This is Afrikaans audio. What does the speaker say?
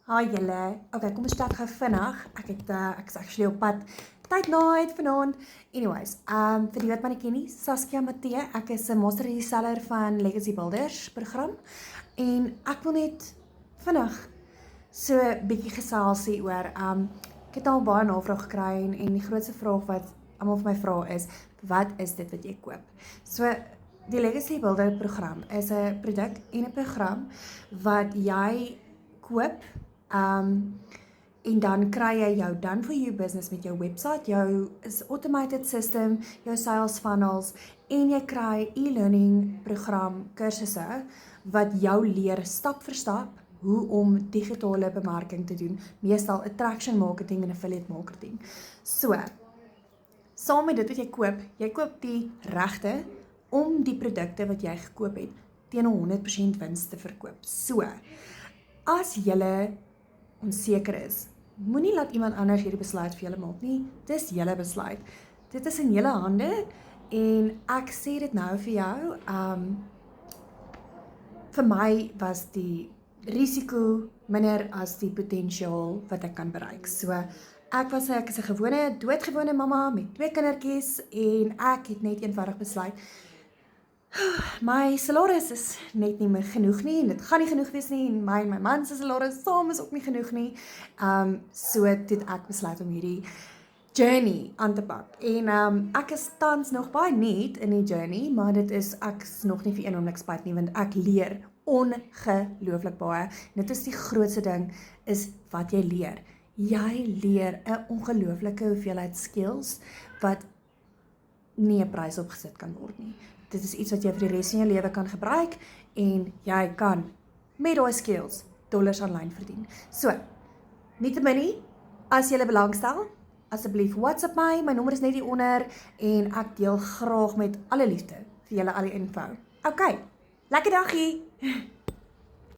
Hi julle. Okay, kom ons start gou vinnig. Ek is actually op pad. Tyd nooit vanaand. Anyways, vir die wat my nie ken nie, Saskia Matthee. Ek is 'n master reseller van Legacy Builders program en ek wil net vinnig so 'n bietjie gesels hier oor ek het al baie navraag gekry en die grootste vraag wat almal vir my vra is, wat is dit wat jy koop? So die Legacy Builder program is 'n produk en 'n program wat jy koop en dan kry jy jou done for you business met jou website, jou automated system, jou sales funnels en jy kry e-learning program kursusse wat jou leer stap vir stap hoe om digitale bemarking te doen, meestal attraction marketing en affiliate marketing. So, saam met dit wat jy koop die regte om die produkte wat jy gekoop het teen 100% wins te verkoop. So, as julle onseker is, moenie laat iemand anders hierdie besluit vir julle maak nie. Dis julle besluit. Dit is in julle hande en ek sê dit nou vir jou. Vir my was die risiko minder as die potensiaal wat ek kan bereik. So ek is 'n doodgewone mamma met 2 kindertjies en ek het net eenvoudig besluit my salaris is net nie meer genoeg nie en dit gaan nie genoeg wees nie en my man se salaris saam is ook nie genoeg nie. So het ek besluit om hierdie journey aan te pak. En ek is tans nog baie nuut in die journey, maar ek is nog nie vir een oomblik spyt nie want ek leer ongelooflik baie. Dit is die grootste ding is wat jy leer. Jy leer 'n ongelooflike hoeveelheid skills wat nie 'n prys opgesit kan word nie. Dit is iets wat jy vir die res van jou lewe kan gebruik en jy kan met daai skills dollars aanlyn verdien. So, nietemin nie, as jy belangstel, asseblief WhatsApp my nommer is net hier onder en ek deel graag met alle liefde vir julle al die info. Okay, lekker dagie!